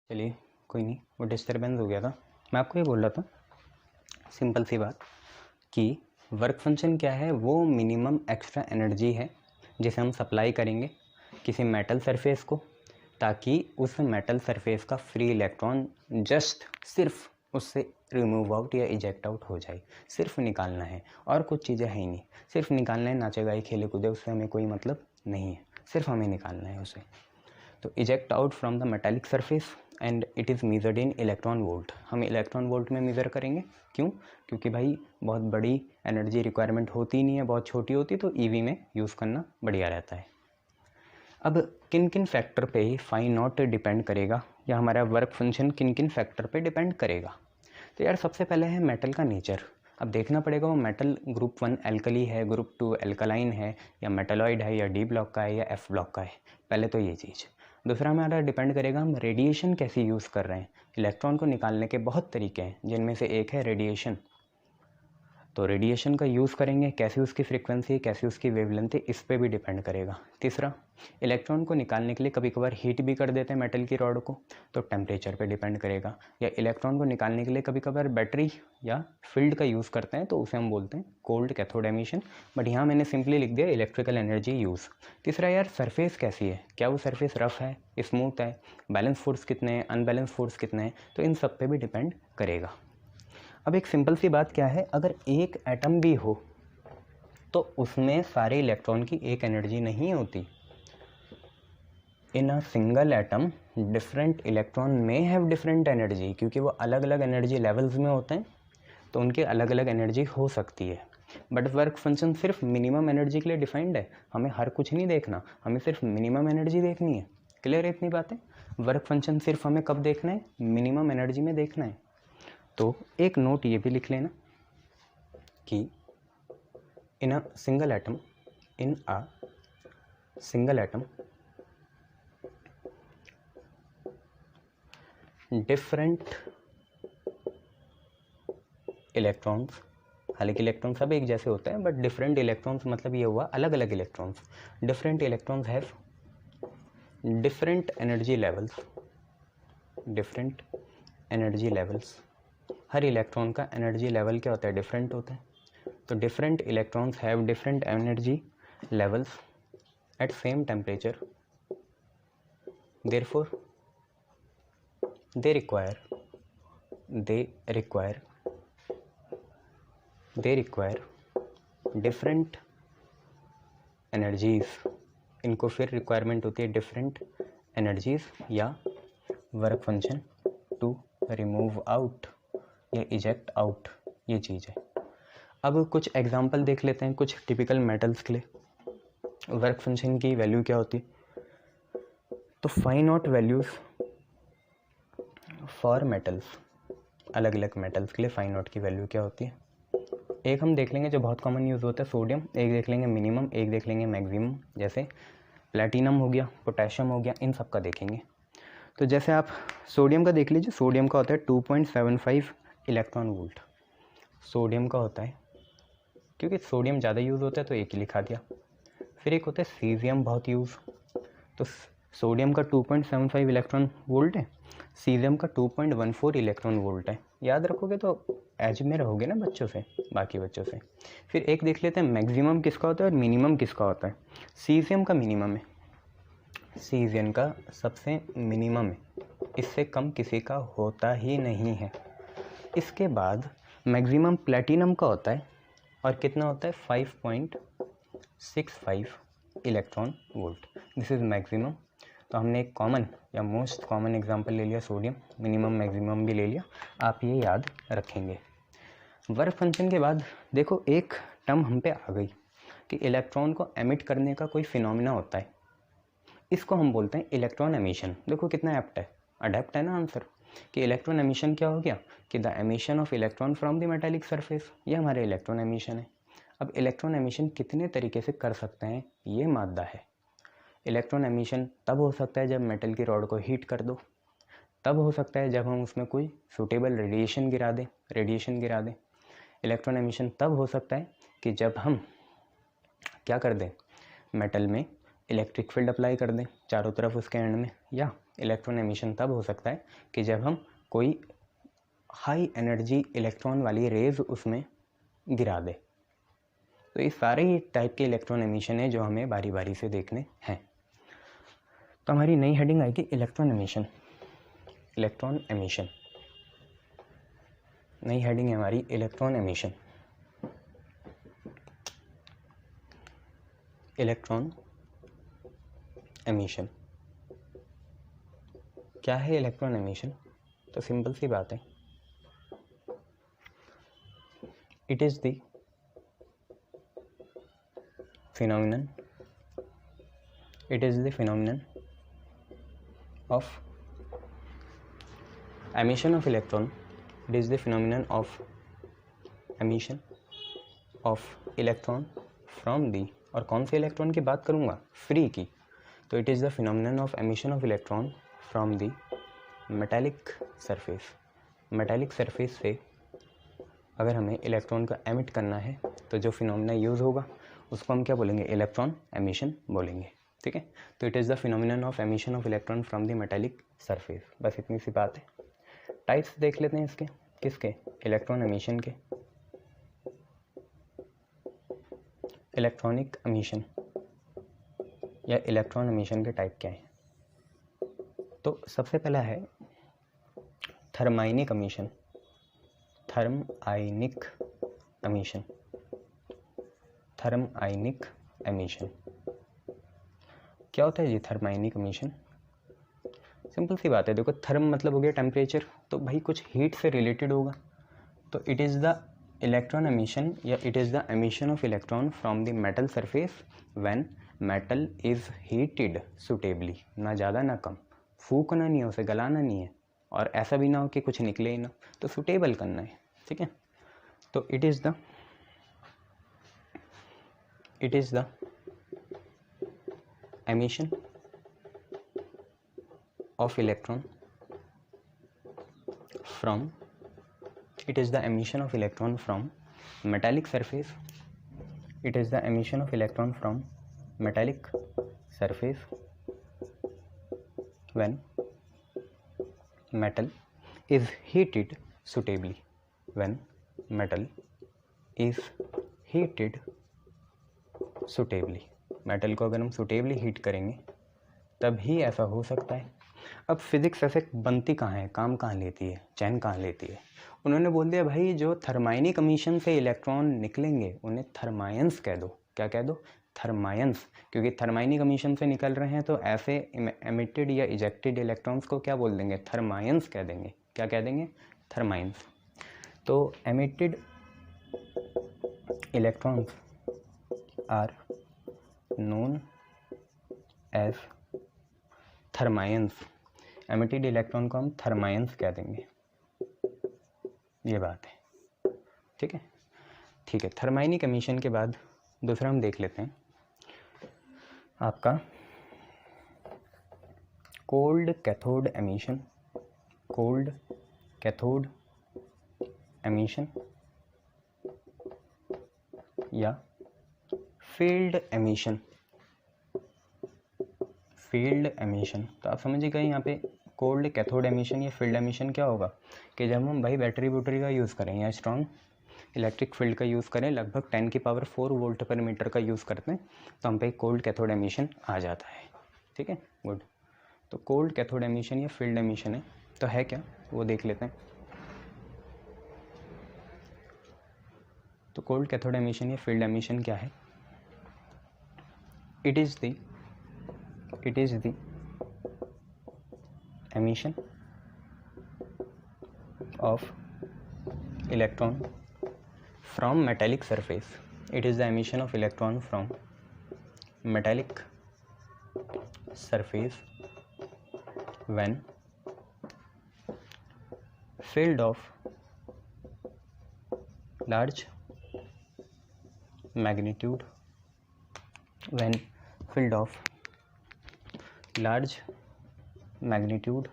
चलिए कोई नहीं, वो डिस्टर्बेंस हो गया था। मैं आपको ये बोल रहा था सिंपल सी बात कि वर्क फंक्शन क्या है, वो मिनिमम एक्स्ट्रा एनर्जी है जिसे हम सप्लाई करेंगे किसी मेटल सरफेस को, ताकि उस मेटल सरफेस का फ्री इलेक्ट्रॉन जस्ट सिर्फ उससे रिमूव आउट या इजेक्ट आउट हो जाए। सिर्फ निकालना है और कुछ चीज़ें है ही नहीं, सिर्फ निकालना है। नाचे गाए खेले कूदे उससे हमें कोई मतलब नहीं है, सिर्फ हमें निकालना है उसे। तो eject out from the metallic surface and it is measured in electron volt. हम इलेक्ट्रॉन वोल्ट में मेज़र करेंगे। क्यों? क्योंकि भाई बहुत बड़ी एनर्जी रिक्वायरमेंट होती नहीं है, बहुत छोटी होती, तो ईवी में यूज़ करना बढ़िया रहता है। अब किन किन फैक्टर पे ही फाई नॉट डिपेंड करेगा, या हमारा वर्क फंक्शन किन किन फैक्टर पे डिपेंड करेगा? तो यार सबसे पहले है मेटल का नेचर। अब देखना पड़ेगा वो मेटल ग्रुप 1 एल्कली है, ग्रुप 2 एल्कलाइन है, या मेटलॉइड है, या डी ब्लॉक का है, या एफ ब्लॉक का है। पहले तो ये चीज़। दूसरा हमारा डिपेंड करेगा हम रेडिएशन कैसी यूज़ कर रहे हैं। इलेक्ट्रॉन को निकालने के बहुत तरीके हैं, जिनमें से एक है रेडिएशन। तो रेडिएशन का यूज़ करेंगे, कैसी उसकी फ्रीक्वेंसी, कैसी उसकी वेवलेंथ है, इस पे भी डिपेंड करेगा। तीसरा, इलेक्ट्रॉन को निकालने के लिए कभी कभार हीट भी कर देते हैं मेटल की रॉड को, तो टेम्परेचर पे डिपेंड करेगा। या इलेक्ट्रॉन को निकालने के लिए कभी कभार बैटरी या फील्ड का यूज़ करते हैं, तो उसे हम बोलते हैं कोल्ड कैथोड एमिशन, बट यहाँ मैंने सिंपली लिख दिया इलेक्ट्रिकल एनर्जी यूज़। तीसरा यार सरफेस कैसी है, क्या वो सरफेस रफ है, स्मूथ है, बैलेंस फोर्स कितने हैं, अनबैलेंस फोर्स कितने हैं, तो इन सब पे भी डिपेंड करेगा। अब एक सिंपल सी बात क्या है, अगर एक एटम भी हो तो उसमें सारे इलेक्ट्रॉन की एक एनर्जी नहीं होती। In a single atom different electron में हैव डिफरेंट एनर्जी, क्योंकि वो अलग अलग एनर्जी लेवल्स में होते हैं, तो उनकी अलग अलग एनर्जी हो सकती है। बट वर्क फंक्शन सिर्फ मिनिमम एनर्जी के लिए डिफाइंड है। हमें हर कुछ नहीं देखना, हमें सिर्फ मिनिमम एनर्जी देखनी है। क्लियर है इतनी बातें? वर्क फंक्शन सिर्फ हमें कब देखना है? मिनिमम एनर्जी में देखना है। तो एक नोट ये भी लिख लेना कि in a single atom different electrons, हालांकि इलेक्ट्रॉन सब एक जैसे होते हैं, बट डिफरेंट इलेक्ट्रॉन्स मतलब ये हुआ अलग अलग electrons. Different electrons have different energy levels. हर इलेक्ट्रॉन का एनर्जी लेवल क्या होता है? डिफरेंट होता है। तो different electrons have different energy levels at same temperature, therefore they require different energies. इनको फिर रिक्वायरमेंट होती है डिफरेंट एनर्जीज या work function to remove out या इजेक्ट आउट, ये चीज़ है। अब कुछ एग्जांपल देख लेते हैं कुछ टिपिकल मेटल्स के लिए वर्क फंक्शन की वैल्यू क्या होती। तो phi not values for metals, अलग अलग मेटल्स के लिए फाई नॉट की वैल्यू क्या होती है। एक हम देख लेंगे जो बहुत कॉमन यूज़ होता है सोडियम, एक देख लेंगे मिनिमम, एक देख लेंगे मैक्सिमम। जैसे प्लेटिनम हो गया, पोटेशियम हो गया, इन सब का देखेंगे। तो जैसे आप सोडियम का देख लीजिए, सोडियम का होता है 2.75 इलेक्ट्रॉन वोल्ट। सोडियम का होता है, क्योंकि सोडियम ज़्यादा यूज़ होता है तो एक ही लिखा दिया। फिर एक होता है सीजियम, बहुत यूज़। तो सोडियम का 2.75 इलेक्ट्रॉन वोल्ट है, सीजियम का 2.14 इलेक्ट्रॉन वोल्ट है। याद रखोगे तो एज में रहोगे ना बच्चों से, बाकी बच्चों से। फिर एक देख लेते हैं मैक्सिमम किसका होता है और मिनिमम किसका होता है। सीजियम का मिनिमम है, सीजियम का सबसे मिनिमम है, इससे कम किसी का होता ही नहीं है। इसके बाद मैक्सिमम प्लेटिनम का होता है, और कितना होता है? 5.65 electron volt. This is maximum. तो हमने एक कॉमन या मोस्ट कॉमन एग्जांपल ले लिया सोडियम, मिनिमम मैक्सिमम भी ले लिया, आप ये याद रखेंगे। वर्क फंक्शन के बाद देखो एक टर्म हम पे आ गई कि इलेक्ट्रॉन को एमिट करने का कोई फिनोमिना होता है, इसको हम बोलते हैं इलेक्ट्रॉन एमिशन। देखो कितना एप्ट है, अडेप्ट है ना आंसर, कि इलेक्ट्रॉन एमिशन क्या हो गया कि the emission of electron from the metallic surface, ये हमारे इलेक्ट्रॉन एमिशन है। अब इलेक्ट्रॉन एमिशन कितने तरीके से कर सकते हैं, ये मादा है। इलेक्ट्रॉन एमिशन तब हो सकता है जब मेटल की रॉड को हीट कर दो, तब हो सकता है जब हम उसमें कोई सूटेबल रेडिएशन गिरा दें। इलेक्ट्रॉन एमिशन तब हो सकता है कि जब हम क्या कर दें, मेटल में इलेक्ट्रिक फील्ड अप्लाई कर दें चारों तरफ उसके एंड में, या इलेक्ट्रॉन एमिशन तब हो सकता है कि जब हम कोई हाई एनर्जी इलेक्ट्रॉन वाली रेज उसमें गिरा दे। तो ये सारे ही टाइप के इलेक्ट्रॉन एमिशन है जो हमें बारी बारी से देखने हैं। तो हमारी नई हेडिंग आएगी इलेक्ट्रॉन एमिशन। इलेक्ट्रॉन एमिशन नई हेडिंग है हमारी इलेक्ट्रॉन एमिशन। इलेक्ट्रॉन एमिशन क्या है? इलेक्ट्रॉन एमिशन तो सिंपल सी बात है, it is the phenomenon of emission of electron. It is the phenomenon of emission of electron from the, और कौन से इलेक्ट्रॉन की बात करूँगा? फ्री की। तो it is the phenomenon of emission of electron from the metallic surface. Metallic surface से अगर हमें इलेक्ट्रॉन को एमिट करना है तो जो फिनोमिना यूज़ होगा उसको हम क्या बोलेंगे? इलेक्ट्रॉन एमिशन बोलेंगे। ठीक है, तो it is the phenomenon of emission of electron from the metallic surface. बस इतनी सी बात है। टाइप्स देख लेते हैं इसके। किसके? इलेक्ट्रॉन एमिशन के। इलेक्ट्रॉनिक एमिशन या इलेक्ट्रॉन एमिशन के टाइप क्या है? तो सबसे पहला है थर्माइनिक एमिशन। थर्मआयनिक एमिशन। थर्मआयनिक एमिशन क्या होता है जी? थर्माइनिक एमिशन सिंपल सी बात है। देखो, थर्म मतलब हो गया टेम्परेचर, तो भाई कुछ हीट से रिलेटेड होगा। तो it is the electron emission या it is the emission of electron from the metal surface when metal is heated suitably. ना ज़्यादा ना कम, फूकना नहीं है, उसे गलाना नहीं है, और ऐसा भी ना हो कि कुछ निकले ही ना, तो सुटेबल करना है। ठीक है, तो it is the emission of electron from metallic surface. It is the emission of electron from metallic surface when metal is heated suitably. When metal is heated suitably, metal को अगर हम सुटेबली हीट करेंगे तब ही ऐसा हो सकता है। अब फिजिक्स ऐसे बनती कहाँ है, काम कहाँ लेती है, चैन कहाँ लेती है? उन्होंने बोल दिया भाई जो थर्माइनिक एमिशन से इलेक्ट्रॉन निकलेंगे उन्हें थर्मायंस कह दो। क्या कह दो? थर्मायंस। क्योंकि थर्माइनिक एमिशन से निकल रहे हैं तो ऐसे एमिटेड या इजेक्टेड इलेक्ट्रॉन्स को क्या बोल देंगे? थर्मायंस कह देंगे। क्या कह देंगे? थर्मायंस। तो emitted electrons are known as thermions. Emitted electron को हम थर्मायंस कह देंगे। ये बात है। ठीक है, ठीक है। थर्माइनिक एमिशन के बाद दूसरा हम देख लेते हैं आपका cold cathode emission. Cold cathode emission या फील्ड एमिशन। फील्ड एमिशन तो आप समझिए गए यहाँ पे कोल्ड कैथोड एमिशन या फील्ड एमिशन क्या होगा कि जब हम भाई बैटरी का यूज़ करें या स्ट्रॉन्ग इलेक्ट्रिक फील्ड का यूज़ करें, लगभग 10⁴ वोल्ट पर मीटर का यूज़ करते हैं, तो हम पे कोल्ड कैथोड एमिशन आ जाता है। ठीक है, गुड। तो कोल्ड कैथोड एमिशन या फील्ड एमिशन है तो है क्या, वो देख लेते हैं। तो कोल्ड कैथोड एमिशन या फील्ड एमिशन क्या है? It is the emission of electron from metallic surface. It is the emission of electron from metallic surface when filled of large magnitude. When filled of large magnitude,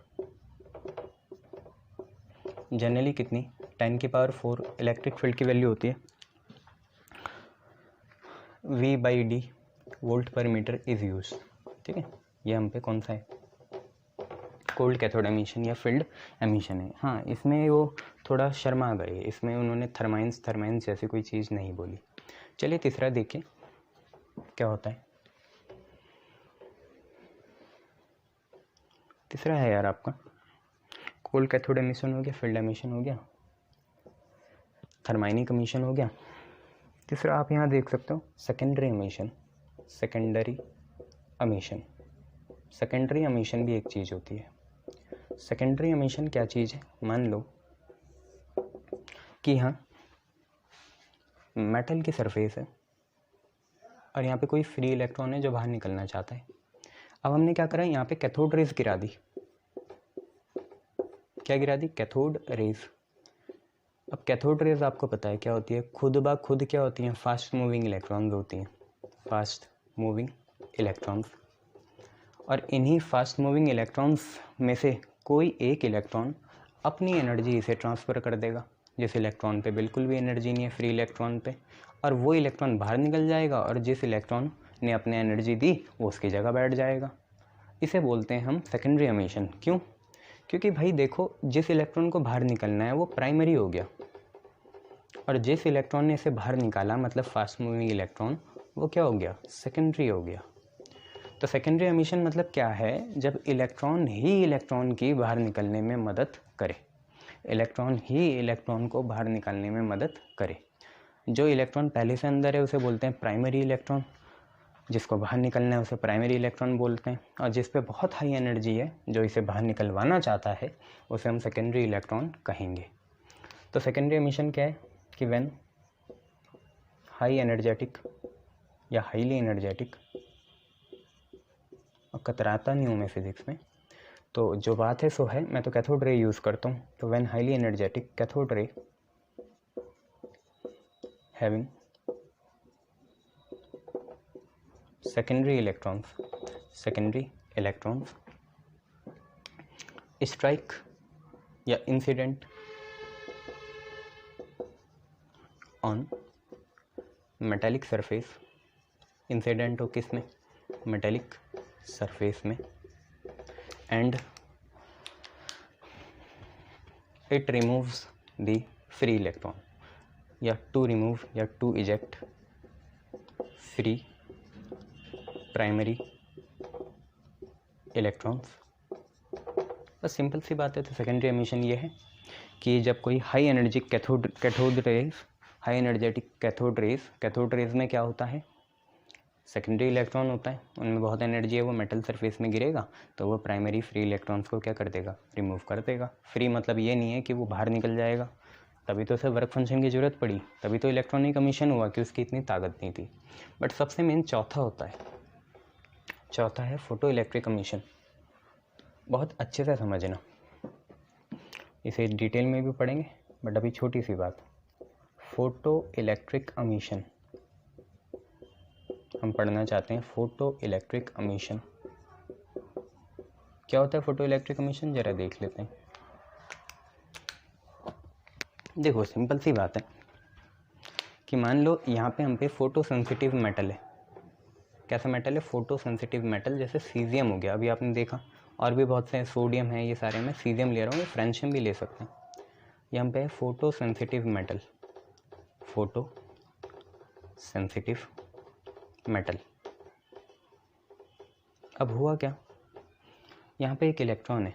generally कितनी? 10⁴ electric field की value होती है V/d volt पर metre is use. ठीक है, ये हम पे कौन सा है? कोल्ड कैथोड एमिशन या फील्ड एमिशन है। हाँ, इसमें वो थोड़ा शर्मा गए, इसमें उन्होंने थर्माइंस जैसी कोई चीज़ नहीं बोली। चलिए तीसरा देखिए क्या होता है। तीसरा है यार आपका कोल्ड कैथोड एमिशन हो गया, फील्ड एमिशन हो गया, थर्माइनिक एमिशन हो गया। तीसरा आप यहाँ देख सकते हो सेकेंडरी एमिशन। सेकेंडरी एमिशन भी एक चीज़ होती है। सेकेंडरी एमिशन क्या चीज़ है? मान लो कि यहाँ मेटल की सरफेस है और यहाँ पे कोई फ्री इलेक्ट्रॉन है जो बाहर निकलना चाहता है। अब हमने क्या करा, यहाँ पे कैथोड रेज गिरा दी। क्या गिरा दी? Cathode rays. अब कैथोड रेज आपको पता है क्या होती है, खुद ब खुद क्या होती हैं? फास्ट मूविंग इलेक्ट्रॉन्स होती हैं, फास्ट मूविंग इलेक्ट्रॉन्स। और इन्हीं फास्ट मूविंग इलेक्ट्रॉन्स में से कोई एक इलेक्ट्रॉन अपनी एनर्जी इसे ट्रांसफ़र कर देगा। जिस इलेक्ट्रॉन पे बिल्कुल भी एनर्जी नहीं है, फ्री इलेक्ट्रॉन पे, और वो इलेक्ट्रॉन बाहर निकल जाएगा और जिस इलेक्ट्रॉन ने अपने एनर्जी दी वो उसकी जगह बैठ जाएगा। इसे बोलते हैं हम सेकेंडरी एमिशन। क्यों? क्योंकि भाई देखो, जिस इलेक्ट्रॉन को बाहर निकलना है वो प्राइमरी हो गया, और जिस इलेक्ट्रॉन ने इसे बाहर निकाला मतलब फास्ट मूविंग इलेक्ट्रॉन, वो क्या हो गया? सेकेंडरी हो गया। तो सेकेंडरी एमिशन मतलब क्या है? जब इलेक्ट्रॉन ही इलेक्ट्रॉन की बाहर निकलने में मदद करे, इलेक्ट्रॉन ही इलेक्ट्रॉन को बाहर निकालने में मदद करे। जो इलेक्ट्रॉन पहले से अंदर है उसे बोलते हैं प्राइमरी इलेक्ट्रॉन, जिसको बाहर निकलना है उसे प्राइमरी इलेक्ट्रॉन बोलते हैं, और जिस पे बहुत हाई एनर्जी है जो इसे बाहर निकलवाना चाहता है उसे हम सेकेंडरी इलेक्ट्रॉन कहेंगे। तो सेकेंडरी एमिशन क्या है कि व्हेन हाई एनर्जेटिक या हाईली एनर्जेटिक, और कतराता नहीं हूँ मैं फिजिक्स में, तो जो बात है सो है, मैं तो कैथोड रे यूज़ करता हूँ। तो when highly energetic cathode ray having secondary electrons strike या incident on metallic surface, incident हो किस में? metallic surface में, and it removes the free electron या to remove या to eject free primary electrons. बस सिंपल सी बात है। तो सेकेंडरी एमिशन ये है कि जब कोई high energy cathode rays, high energetic cathode rays में क्या होता है? सेकेंडरी इलेक्ट्रॉन होता है, उनमें बहुत एनर्जी है, वो मेटल सरफेस में गिरेगा तो वो प्राइमरी फ्री इलेक्ट्रॉन्स को क्या कर देगा? रिमूव कर देगा। फ्री मतलब ये नहीं है कि वो बाहर निकल जाएगा, तभी तो उसे वर्क फंक्शन की ज़रूरत पड़ी, तभी तो इलेक्ट्रॉनिक एमिशन हुआ कि उसकी इतनी ताकत नहीं थी। बट सबसे मेन चौथा होता है, चौथा है फोटो इलेक्ट्रिक एमिशन। बहुत अच्छे से समझना, इसे डिटेल में भी पढ़ेंगे, बट अभी छोटी सी बात, फोटो इलेक्ट्रिक एमिशन हम पढ़ना चाहते हैं। फोटो इलेक्ट्रिक एमिशन क्या होता है? फोटो इलेक्ट्रिक एमिशन जरा देख लेते हैं। देखो सिंपल सी बात है कि मान लो यहाँ पे हम पे फोटो सेंसिटिव मेटल है। कैसा मेटल है? फोटो सेंसिटिव मेटल, जैसे सीजियम हो गया, अभी आपने देखा, और भी बहुत से सोडियम है, ये सारे मैं सीजियम ले रहा हूँ, फ्रेंशियम भी ले सकते हैं। यहाँ पे है photo sensitive metal, photo sensitive metal. अब हुआ क्या, यहाँ पे एक इलेक्ट्रॉन है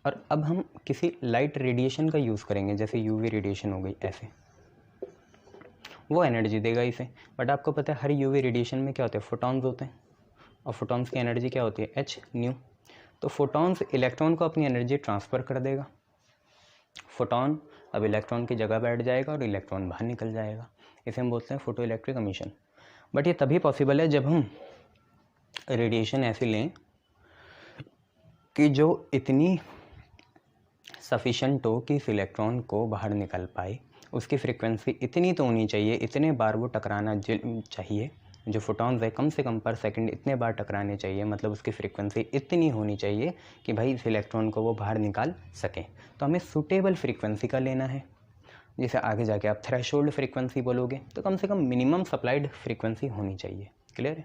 और अब हम किसी लाइट रेडिएशन का यूज़ करेंगे, जैसे यूवी रेडिएशन हो गई, ऐसे वो एनर्जी देगा इसे। बट आपको पता है हर यूवी रेडिएशन में क्या होते हैं? फोटॉन्स होते हैं, और फोटॉन्स की एनर्जी क्या होती है? h new. तो फोटॉन्स इलेक्ट्रॉन को अपनी एनर्जी ट्रांसफ़र कर देगा। फोटॉन अब इलेक्ट्रॉन की जगह बैठ जाएगा और इलेक्ट्रॉन बाहर निकल जाएगा। इसे हम बोलते हैं फोटो इलेक्ट्रिक एमिशन। बट ये तभी पॉसिबल है जब हम रेडिएशन ऐसी लें कि जो इतनी सफिशेंट हो कि इस इलेक्ट्रॉन को बाहर निकल पाए, उसकी फ्रीक्वेंसी इतनी तो होनी चाहिए, इतने बार वो टकराना चाहिए, जो फोटॉन्स है कम से कम पर सेकंड इतने बार टकराने चाहिए, मतलब उसकी फ्रीक्वेंसी इतनी होनी चाहिए कि भाई इस इलेक्ट्रॉन को वो बाहर निकाल सके। तो हमें सूटेबल फ्रीक्वेंसी का लेना है। जैसे आगे जाके आप थ्रेशोल्ड फ्रीक्वेंसी बोलोगे तो कम से कम मिनिमम सप्लाइड फ्रीक्वेंसी होनी चाहिए। क्लियर है।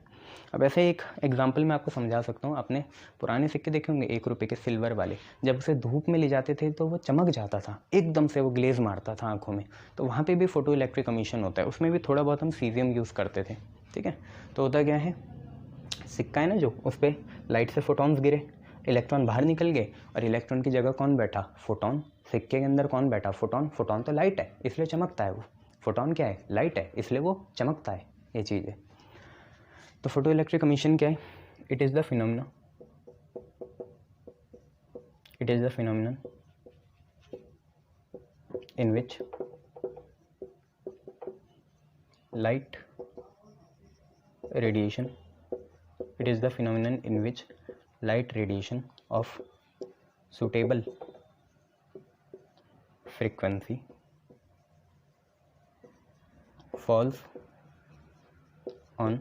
अब ऐसे एक एग्जांपल मैं आपको समझा सकता हूँ। आपने पुराने सिक्के देखे होंगे 1 रुपये के सिल्वर वाले, जब उसे धूप में ले जाते थे तो वो चमक जाता था, एकदम से वो ग्लेज मारता था आंखों में। तो वहाँ पे भी फोटो इलेक्ट्रिक एमिशन होता है, उसमें भी थोड़ा बहुत हम सीजियम यूज़ करते थे। ठीक है, तो होता क्या है, सिक्का है ना जो, उस पर लाइट से फोटॉन्स गिरे, इलेक्ट्रॉन बाहर निकल गए और इलेक्ट्रॉन की जगह कौन बैठा, फोटॉन। सिक्के के अंदर कौन बैठा, फोटॉन। फोटॉन तो लाइट है इसलिए चमकता है वो। फोटॉन क्या है, लाइट है इसलिए वो चमकता है, ये चीज़ है। तो फोटो इलेक्ट्रिक एमिशन क्या है, it is the phenomena in which light radiation of suitable frequency falls on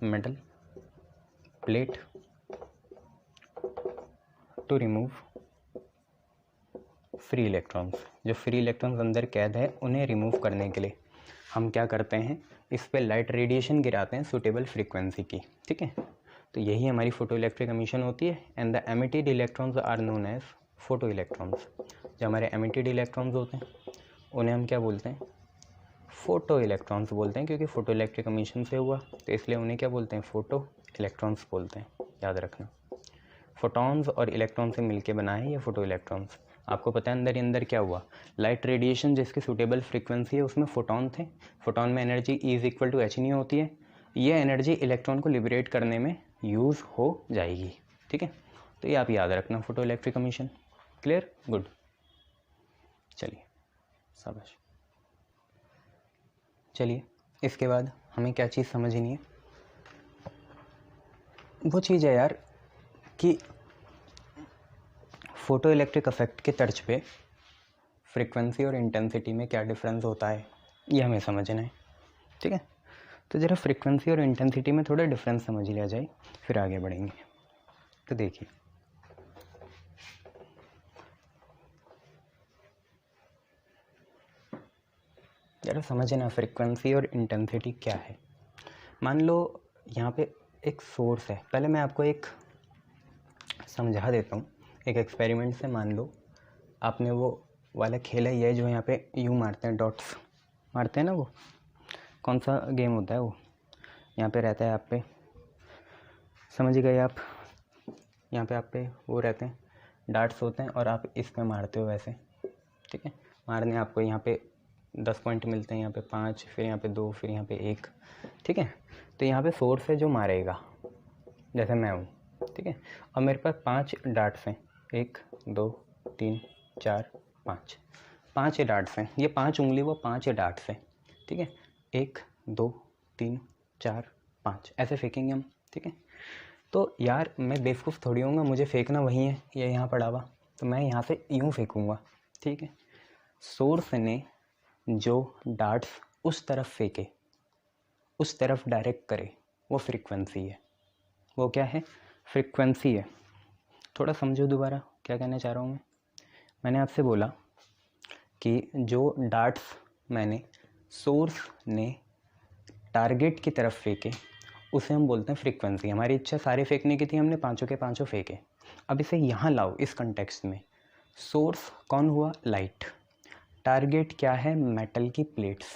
metal plate to remove free electrons. जो फ्री इलेक्ट्रॉन्स अंदर कैद है उन्हें रिमूव करने के लिए हम क्या करते हैं, इस पे लाइट रेडिएशन गिराते हैं सूटेबल फ्रीक्वेंसी की। ठीक है, तो यही हमारी फोटो इलेक्ट्रिक एमिशन होती है। And the emitted electrons are known as photo electrons. जो हमारे एमिटेड इलेक्ट्रॉन्स होते हैं उन्हें हम क्या बोलते हैं, फोटो इलेक्ट्रॉन्स बोलते हैं, क्योंकि फोटो इलेक्ट्रिक एमिशन से हुआ तो इसलिए उन्हें क्या बोलते हैं, फोटो इलेक्ट्रॉन्स बोलते हैं। याद रखना, फोटॉन्स और इलेक्ट्रॉन से मिलके बना है ये फोटो इलेक्ट्रॉन्स। आपको पता है अंदर ही अंदर क्या हुआ, लाइट रेडिएशन जिसकी सूटेबल फ्रीक्वेंसी है उसमें फोटॉन थे। फोटॉन में एनर्जी E = H नहीं होती है, ये एनर्जी इलेक्ट्रॉन को लिबरेट करने में यूज़ हो जाएगी। ठीक है, तो ये आप याद रखना, photo electric emission. Clear, good. चलिए शाबाश। चलिए इसके बाद हमें क्या चीज़ समझनी है, वो चीज़ है यार कि फोटो इलेक्ट्रिक इफेक्ट के तर्ज पे फ्रीक्वेंसी और इंटेंसिटी में क्या डिफरेंस होता है, ये हमें समझना है। ठीक है, तो ज़रा फ्रीक्वेंसी और इंटेंसिटी में थोड़ा डिफरेंस समझ लिया जाए, फिर आगे बढ़ेंगे। तो देखिए, ज़रा समझना फ्रीक्वेंसी और इंटेंसिटी क्या है। मान लो यहाँ पे एक सोर्स है, पहले मैं आपको एक समझा देता हूँ एक एक्सपेरिमेंट से। मान लो आपने वो वाला खेला ही है जो यहाँ पे यूँ मारते हैं, डॉट्स मारते हैं ना, वो कौन सा गेम होता है वो, यहाँ पे रहता है आप पे, समझ गए आप, यहाँ पे आप पे वो रहते हैं डार्ट्स होते हैं और आप इस पे मारते हो वैसे। ठीक है, मारने आपको यहाँ पे 10 पॉइंट मिलते हैं, यहाँ पे 5, फिर यहाँ पे 2, फिर यहाँ पे 1। ठीक है, तो यहाँ पे सोर्स है जो मारेगा, जैसे मैं हूँ। ठीक है, और मेरे पास 5 डार्ट्स हैं, 1 2 3 4 5, 5 डार्ट्स हैं। ये 5 उंगली वो 5 डार्ट्स हैं। ठीक है, 1 2 3 4 5 ऐसे फेंकेंगे हम। ठीक है, तो यार मैं बेवकूफ़ थोड़ी हूँगा, मुझे फेंकना वही है, ये यहाँ पड़ा हुआ, तो मैं यहाँ से यूँ फेंकूँगा। ठीक है, सोर्स ने जो डार्ट्स उस तरफ फेंके, उस तरफ डायरेक्ट करे, वो फ्रीक्वेंसी है। वो क्या है, फ्रीक्वेंसी है। थोड़ा समझो दोबारा क्या कहना चाह रहा हूँ मैं। मैंने आपसे बोला कि जो डार्ट्स मैंने सोर्स ने टारगेट की तरफ फेंके उसे हम बोलते हैं फ्रीक्वेंसी। हमारी इच्छा सारे फेंकने की थी, हमने पांचों के पांचों फेंके। अब इसे यहाँ लाओ इस कंटेक्स्ट में, सोर्स कौन हुआ, लाइट, टारगेट क्या है, मेटल की प्लेट्स,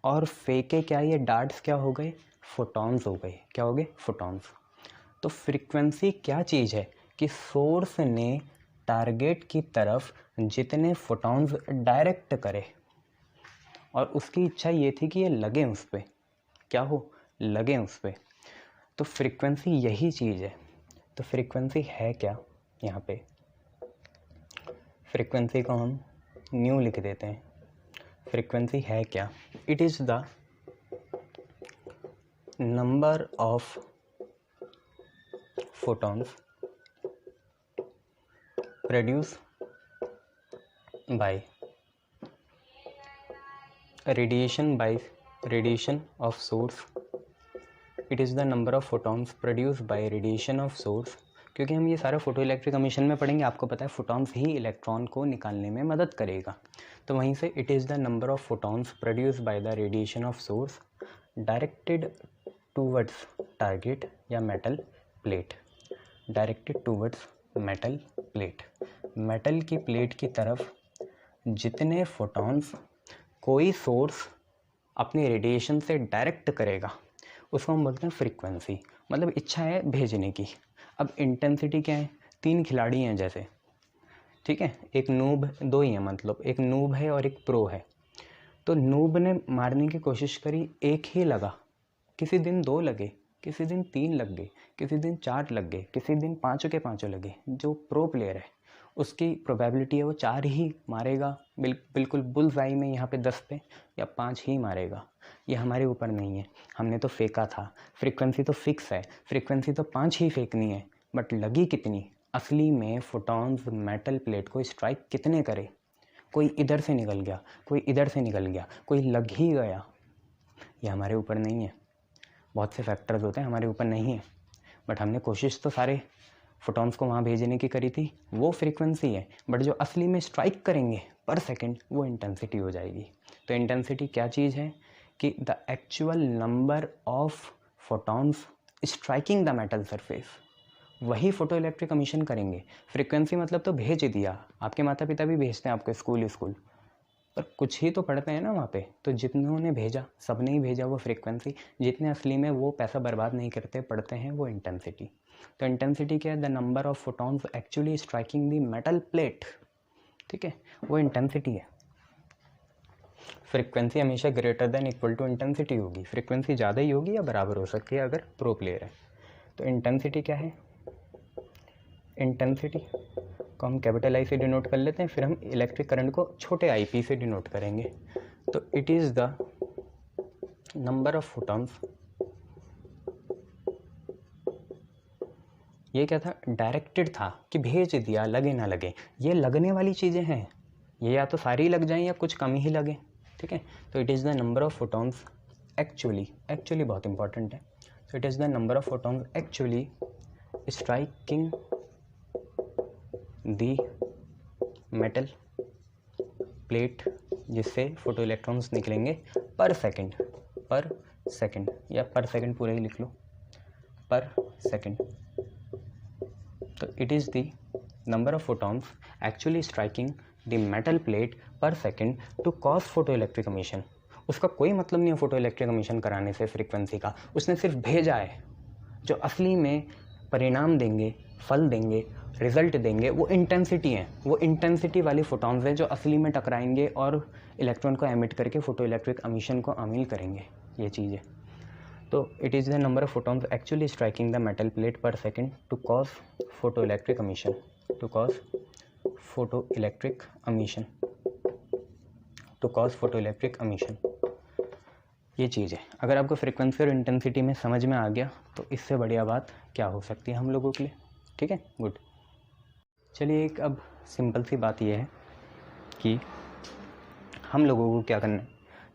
और फेंके क्या, ये डार्ट्स क्या हो गए, फोटॉन्स हो गए। क्या हो गए, फोटॉन्स। तो फ्रीक्वेंसी क्या चीज़ है कि सोर्स ने टारगेट की तरफ जितने फोटॉन्स डायरेक्ट करे और उसकी इच्छा ये थी कि ये लगे उस पर, क्या हो, लगे उस पर। तो फ्रीक्वेंसी यही चीज़ है। तो फ्रीक्वेंसी है क्या, यहाँ पे फ्रीक्वेंसी को हम न्यू लिख देते हैं। फ्रीक्वेंसी है क्या, it is the number of photons produced by radiation of source. It is the number of photons produced by radiation of source. क्योंकि हम ये सारा फोटो इलेक्ट्रिक एमिशन में पढ़ेंगे, आपको पता है फोटॉन्स ही इलेक्ट्रॉन को निकालने में मदद करेगा। तो वहीं से it is the number of photons produced by the radiation of source directed towards target या metal plate, directed towards metal plate. Metal की प्लेट की तरफ जितने फोटॉन्स कोई सोर्स अपने रेडिएशन से डायरेक्ट करेगा उसको हम बोलते हैं फ्रीक्वेंसी, मतलब इच्छा है भेजने की। अब इंटेंसिटी क्या है, 3 खिलाड़ी हैं जैसे, ठीक है, एक नूब, 2 ही है, मतलब एक नूब है और एक प्रो है। तो नूब ने मारने की कोशिश करी, एक ही लगा, किसी दिन 2 लगे, किसी दिन 3 लग गए, किसी दिन 4 लग गए, किसी दिन 5 के 5 लगे। जो प्रो प्लेयर है उसकी प्रोबेबिलिटी है वो 4 ही मारेगा, बिल्कुल बुल्स आई में यहाँ पे 10 पे, या 5 ही मारेगा। ये हमारे ऊपर नहीं है, हमने तो फेंका था। फ्रीक्वेंसी तो फिक्स है, फ्रीक्वेंसी तो 5 ही फेंकनी है, बट लगी कितनी, असली में फोटॉन्स मेटल प्लेट को स्ट्राइक कितने करे। कोई इधर से निकल गया, कोई इधर से निकल गया, कोई लग ही गया, ये हमारे ऊपर नहीं है। बहुत से फैक्टर्स होते हैं हमारे ऊपर नहीं है, बट हमने कोशिश तो सारे फोटॉन्स को वहाँ भेजने की करी थी, वो फ्रीक्वेंसी है। बट जो असली में स्ट्राइक करेंगे पर सेकंड वो इंटेंसिटी हो जाएगी। तो इंटेंसिटी क्या चीज़ है कि the actual number of photons striking the metal surface, वही फोटो इलेक्ट्रिक एमिशन करेंगे। फ्रीक्वेंसी मतलब तो भेज दिया, आपके माता पिता भी भेजते हैं आपको स्कूल, पर कुछ ही तो पढ़ते हैं ना वहाँ पे। तो जितनों भेजा सब ने ही भेजा वो फ्रीक्वेंसी, जितने असली में वो पैसा बर्बाद नहीं करते पढ़ते हैं वो इंटेंसिटी। तो इंटेंसिटी क्या है, the number of photons actually striking the metal plate, ठीक है, वो इंटेंसिटी है। फ्रीक्वेंसी हमेशा greater than equal to intensity होगी, फ्रीक्वेंसी ज़्यादा ही होगी या बराबर हो सकती है अगर प्रो प्लेयर है। तो इंटेंसिटी क्या है, इंटेंसिटी को हम कैपिटल आई से डिनोट कर लेते हैं, फिर हम इलेक्ट्रिक करंट को छोटे आई पी से डिनोट करेंगे। तो it is the number of photons, ये क्या था, डायरेक्टेड था कि भेज दिया, लगे ना लगे। ये लगने वाली चीज़ें हैं, ये या तो सारी लग जाएं या कुछ कम ही लगे, ठीक है। तो it is the number of photons actually बहुत इंपॉर्टेंट है। तो it is the number of photons actually striking the metal plate, जिससे फोटो इलेक्ट्रॉन्स निकलेंगे पर सेकंड या पर सेकंड पूरा ही लिख लो, पर सेकंड। तो it is the number of photons actually striking the metal plate per second to cause photo electric emission. उसका कोई मतलब नहीं है फोटो इलेक्ट्रिक एमिशन कराने से फ्रीक्वेंसी का, उसने सिर्फ भेजा है। जो असली में परिणाम देंगे, फल देंगे, रिजल्ट देंगे, वो इंटेंसिटी है, वो इंटेंसिटी वाली फोटॉन्स हैं जो असली में टकराएंगे और इलेक्ट्रॉन को एमिट करके फोटो इलेक्ट्रिक एमिशन को आमिल करेंगे, ये चीज़ है। तो it is the number of photons actually striking the metal plate per second to cause photo electric emission, to cause photo electric emission, to cause photo electric emission, ये चीज़ है। अगर आपको फ्रीक्वेंसी और इंटेंसिटी में समझ में आ गया तो इससे बढ़िया बात क्या हो सकती है हम लोगों के लिए, ठीक है, गुड। चलिए एक अब सिंपल सी बात ये है कि हम लोगों को क्या करना है,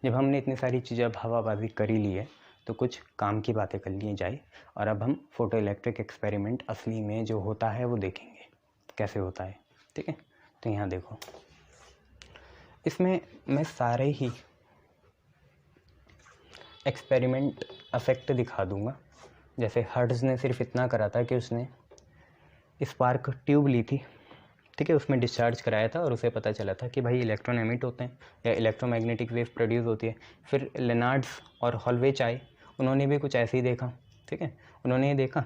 जब हमने इतनी सारी चीज़ें अब हवाबाजी कर ही ली है तो कुछ काम की बातें कर ली जाए, और अब हम फोटो इलेक्ट्रिक एक्सपेरिमेंट असली में जो होता है वो देखेंगे कैसे होता है, ठीक है। तो यहाँ देखो, इसमें मैं सारे ही एक्सपेरिमेंट इफेक्ट दिखा दूंगा। जैसे हर्ट्ज़ ने सिर्फ इतना करा था कि उसने स्पार्क ट्यूब ली थी, ठीक है, उसमें डिस्चार्ज कराया था और उसे पता चला था कि भाई इलेक्ट्रॉन एमिट होते हैं या इलेक्ट्रोमैग्नेटिक वेव प्रोड्यूस होती है। फिर लेनार्ड्स और हॉलवेच आए, उन्होंने भी कुछ ऐसे ही देखा, ठीक है। उन्होंने ये देखा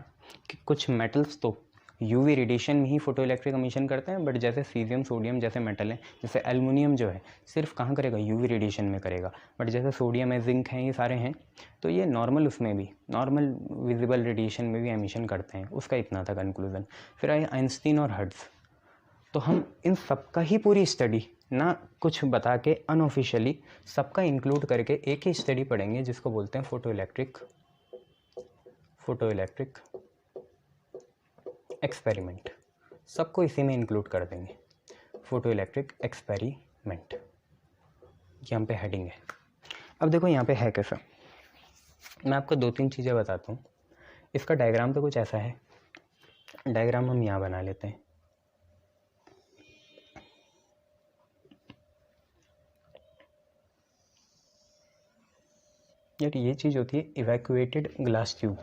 कि कुछ मेटल्स तो यूवी रेडिएशन में ही फोटो इलेक्ट्रिक एमिशन करते हैं, बट जैसे सीजियम सोडियम जैसे मेटल हैं, जैसे एल्युमिनियम जो है सिर्फ कहाँ करेगा, यूवी रेडिएशन में करेगा, बट जैसे सोडियम है, जिंक हैं, ये सारे हैं तो ये नॉर्मल उसमें भी नॉर्मल विजिबल रेडिएशन में भी एमिशन करते हैं। उसका इतना था कंक्लूजन। फिर आए आइंस्टीन और हर्ट्ज़, तो हम इन सबका ही पूरी स्टडी ना कुछ बता के अनऑफिशियली सबका इंक्लूड करके एक ही स्टडी पढ़ेंगे जिसको बोलते हैं फोटो इलेक्ट्रिक एक्सपेरिमेंट। सबको इसी में इंक्लूड कर देंगे, फोटो इलेक्ट्रिक एक्सपेरिमेंट, यहाँ पे हेडिंग है। अब देखो यहाँ पे है कैसा, मैं आपको 2-3 चीज़ें बताता हूँ। इसका डायग्राम तो कुछ ऐसा है, डायग्राम हम यहाँ बना लेते हैं। यार ये चीज़ होती है evacuated glass tube.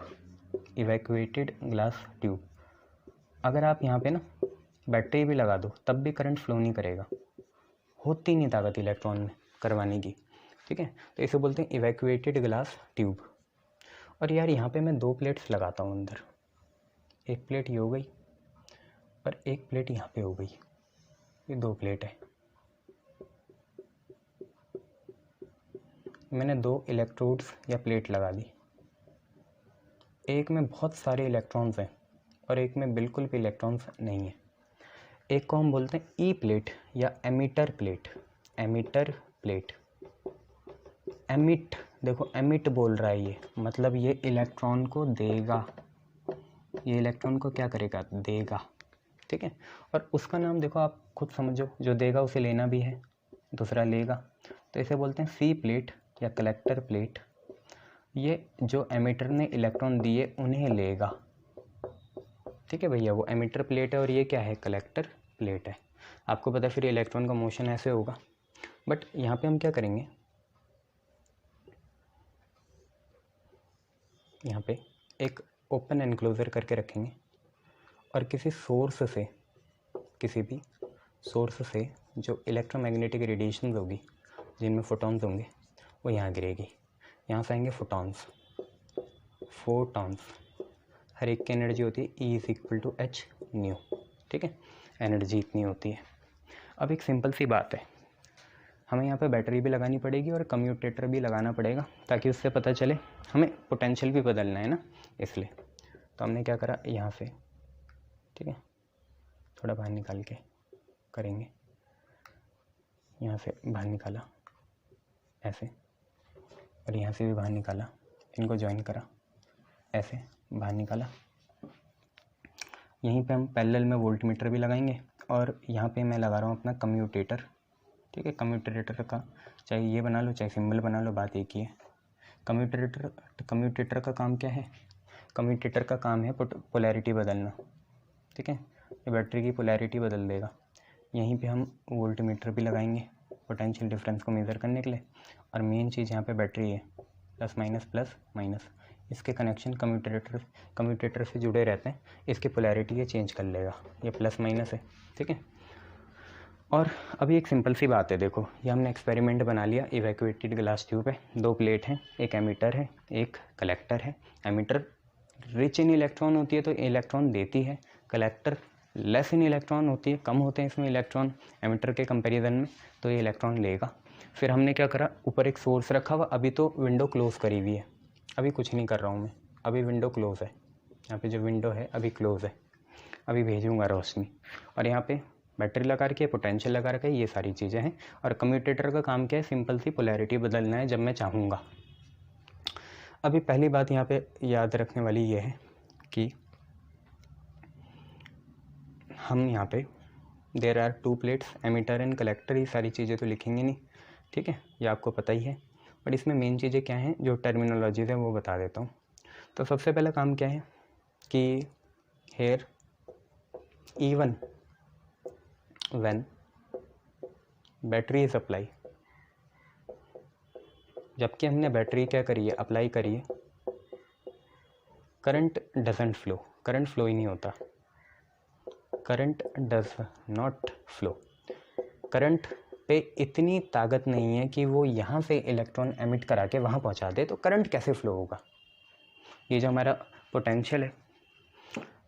Evacuated glass tube, अगर आप यहाँ पे ना बैटरी भी लगा दो तब भी करंट फ्लो नहीं करेगा, होती नहीं ताकत इलेक्ट्रॉन में करवाने की, ठीक है। तो इसे बोलते हैं इवैक्यूएटेड ग्लास ट्यूब। और यार यहाँ पे मैं 2 प्लेट्स लगाता हूँ अंदर, एक प्लेट ये हो गई और एक प्लेट यहाँ पे हो गई, ये 2 प्लेट है। मैंने 2 इलेक्ट्रोड्स या प्लेट लगा दी, एक में बहुत सारे इलेक्ट्रॉन्स हैं और एक में बिल्कुल भी इलेक्ट्रॉन्स नहीं है। एक को हम बोलते हैं ई प्लेट या emitter plate. Emitter plate, emit, देखो एमिट बोल रहा है ये, मतलब ये इलेक्ट्रॉन को देगा, ये इलेक्ट्रॉन को क्या करेगा, देगा, ठीक है। और उसका नाम देखो आप खुद समझो, जो देगा उसे लेना भी है, दूसरा लेगा, तो इसे बोलते हैं सी प्लेट या कलेक्टर प्लेट। ये जो एमिटर ने इलेक्ट्रॉन दिए उन्हें लेगा, ठीक है भैया, वो एमिटर प्लेट है और ये क्या है, कलेक्टर प्लेट है। आपको पता है फिर इलेक्ट्रॉन का मोशन ऐसे होगा। बट यहाँ पे हम क्या करेंगे, यहाँ पे एक ओपन एनक्लोजर करके रखेंगे और किसी सोर्स से, किसी भी सोर्स से जो इलेक्ट्रोमैग्नेटिक रेडिएशन होगी जिनमें फोटॉन्स होंगे वो यहाँ गिरेगी, यहाँ से आएंगे फोटॉन्स, फोटॉन्स, हर एक की एनर्जी होती है E=H², ठीक है, एनर्जी इतनी होती है। अब एक सिंपल सी बात है, हमें यहाँ पे बैटरी भी लगानी पड़ेगी और कम्यूटेटर भी लगाना पड़ेगा ताकि उससे पता चले, हमें पोटेंशियल भी बदलना है ना, इसलिए। तो हमने क्या करा यहाँ से, ठीक है, थोड़ा बाहर निकाल के करेंगे, यहाँ से बाहर निकाला ऐसे, और यहाँ से भी बाहर निकाला, इनको ज्वाइन करा ऐसे, बाहर निकाला। यहीं पे हम पैरेलल में वोल्टमीटर भी लगाएंगे और यहाँ पे मैं लगा रहा हूँ अपना कम्यूटेटर, ठीक है। कम्यूटेटर का चाहे ये बना लो चाहे सिंबल बना लो, बात एक ही है। कम्यूटेटर का काम क्या है, कम्यूटेटर का काम है पोलैरिटी बदलना, ठीक है, ये बैटरी की पोलैरिटी बदल देगा। यहीं पे हम वोल्टमीटर भी लगाएंगे पोटेंशियल डिफरेंस को मेज़र करने के लिए। और मेन चीज़ यहाँ पे बैटरी है, प्लस माइनस, इसके कनेक्शन कम्यूटेटर से जुड़े रहते हैं, इसकी पोलैरिटी ये चेंज कर लेगा, ये प्लस माइनस है, ठीक है। और अभी एक सिंपल सी बात है, देखो ये हमने एक्सपेरिमेंट बना लिया, इवैक्यूएटेड ग्लास ट्यूब है, 2 प्लेट हैं, एक एमिटर है एक कलेक्टर है। एमिटर रिच इन इलेक्ट्रॉन होती है तो इलेक्ट्रॉन देती है, कलेक्टर लेस इन इलेक्ट्रॉन होती है, कम होते हैं इसमें इलेक्ट्रॉन एमिटर के कंपैरिजन में, तो ये इलेक्ट्रॉन लेगा। फिर हमने क्या करा, ऊपर एक सोर्स रखा हुआ, अभी तो विंडो क्लोज़ करी हुई है, अभी कुछ नहीं कर रहा हूँ मैं, अभी विंडो क्लोज़ है, यहाँ पे जो विंडो है अभी क्लोज़ है, अभी भेजूँगा रोशनी। और यहाँ पे बैटरी लगा रखी है, पोटेंशियल लगा रखा है, ये सारी चीज़ें हैं। और कम्यूटेटर का काम क्या है, सिंपल सी पोलैरिटी बदलना है जब मैं चाहूँगा। अभी पहली बात यहाँ पे याद रखने वाली ये है कि हम यहाँ पे there are 2 plates, emitter and collector, ये सारी चीज़ें तो लिखेंगे नहीं, ठीक है, ये आपको पता ही है। बट इसमें मेन चीज़ें क्या हैं, जो टर्मिनोलॉजीज है वो बता देता हूँ। तो सबसे पहला काम क्या है कि here even when battery supply, जबकि हमने बैटरी क्या करी है, अप्लाई करी है, current doesn't flow, current flow ही नहीं होता, current does not flow. Current पे इतनी ताकत नहीं है कि वो यहाँ से इलेक्ट्रॉन एमिट करा के वहाँ पहुँचा दे, तो करंट कैसे फ्लो होगा। ये जो हमारा पोटेंशियल है,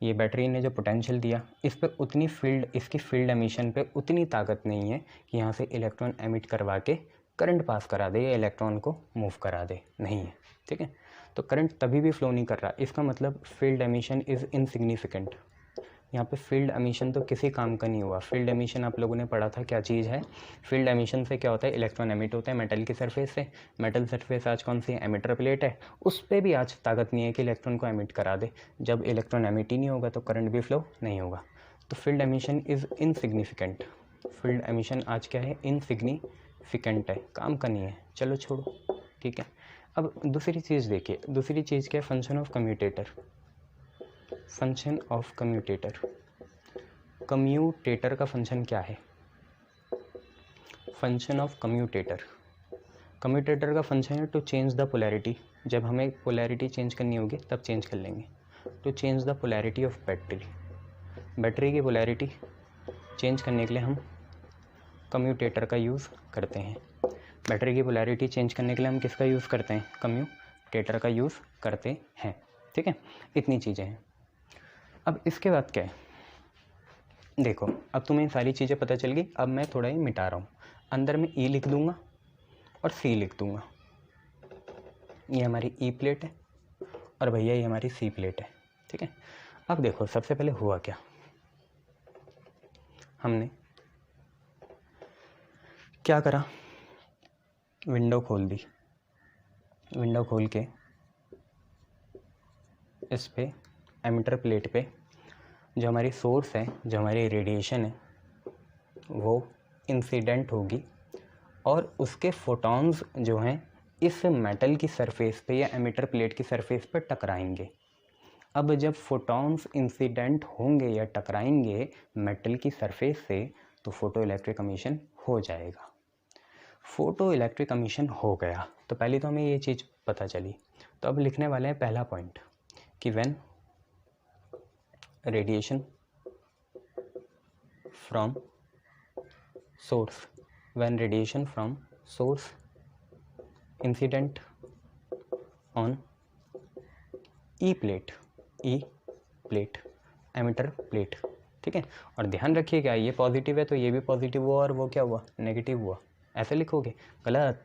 ये बैटरी ने जो पोटेंशियल दिया, इस पर उतनी फील्ड, इसकी फील्ड एमिशन पे उतनी ताकत नहीं है कि यहाँ से इलेक्ट्रॉन एमिट करवा के करंट पास करा दे या इलेक्ट्रॉन को मूव करा दे, नहीं है, ठीक है। तो करंट तभी भी फ्लो नहीं कर रहा, इसका मतलब फील्ड एमिशन इज़ इनसिग्निफिकेंट। यहाँ पे फील्ड एमिशन तो किसी काम का नहीं हुआ। फील्ड एमिशन आप लोगों ने पढ़ा था क्या चीज़ है, फील्ड एमिशन से क्या होता है, इलेक्ट्रॉन एमिट होता है मेटल की सरफेस से, मेटल सरफेस आज कौन सी है, एमिटर प्लेट है, उस पर भी आज ताकत नहीं है कि इलेक्ट्रॉन को एमिट करा दे। जब इलेक्ट्रॉन एमिट ही नहीं होगा तो करंट भी फ्लो नहीं होगा। तो field emission is insignificant, field emission आज क्या है, इनसिग्निफिकेंट है, काम का नहीं है, चलो छोड़ो, ठीक है। अब दूसरी चीज़ देखिए, दूसरी चीज़ क्या है, function of commutator. Function of commutator, commutator का फंक्शन क्या है, फंक्शन ऑफ कम्यूटेटर, कम्यूटेटर का फंक्शन है टू चेंज द पोलैरिटी। जब हमें पोलैरिटी चेंज करनी होगी तब चेंज कर लेंगे। To change the polarity of battery, battery की पोलैरिटी चेंज करने के लिए हम कम्यूटेटर का यूज़ करते हैं। बैटरी की पोलैरिटी चेंज करने के लिए हम किसका यूज़ करते हैं? कम्यूटेटर का यूज़ करते हैं। ठीक है, इतनी चीज़ें हैं। अब इसके बाद क्या है, देखो अब तुम्हें सारी चीज़ें पता चल गई। अब मैं थोड़ा ही मिटा रहा हूँ, अंदर में ई लिख दूँगा और सी लिख दूँगा। ये हमारी ई प्लेट है और भैया ये हमारी सी प्लेट है। ठीक है, अब देखो सबसे पहले हुआ क्या, हमने क्या करा, विंडो खोल दी। विंडो खोल के इस पे एमिटर प्लेट पे जो हमारी सोर्स है, जो हमारी रेडिएशन है, वो इंसिडेंट होगी और उसके फोटॉन्स जो हैं इस मेटल की सरफेस पे या एमिटर प्लेट की सरफेस पे टकराएंगे। अब जब फोटॉन्स इंसिडेंट होंगे या टकराएंगे मेटल की सरफेस से तो फोटो इलेक्ट्रिक एमिशन हो जाएगा। फोटो इलेक्ट्रिक एमिशन हो गया तो पहले तो हमें ये चीज़ पता चली। तो अब लिखने वाले हैं पहला पॉइंट कि when radiation from source, when radiation from source incident on E plate emitter plate. ठीक है, और ध्यान रखिएगा ये पॉजिटिव है तो ये भी पॉजिटिव हुआ और वो क्या हुआ, नेगेटिव हुआ। ऐसे लिखोगे गलत,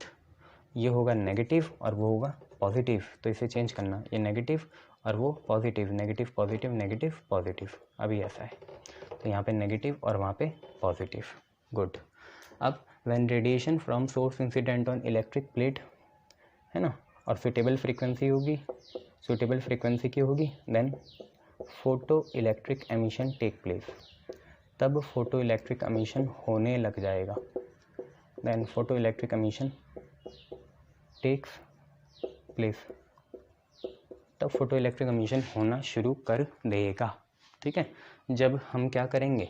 ये होगा नेगेटिव और वो होगा पॉजिटिव, तो इसे चेंज करना, ये नेगेटिव और वो positive, negative positive negative positive. अभी ऐसा है तो यहाँ पे नेगेटिव और वहाँ पे पॉजिटिव। गुड। अब when radiation from source incident on electric plate, है ना, और सुटेबल फ्रीक्वेंसी होगी, सुटेबल फ्रीक्वेंसी की होगी, then photo electric emission take place. तब फोटो इलेक्ट्रिक एमिशन होने लग जाएगा। Then photo electric emission takes place, तब फोटो इलेक्ट्रिक एमिशन होना शुरू कर देगा। ठीक है, जब हम क्या करेंगे,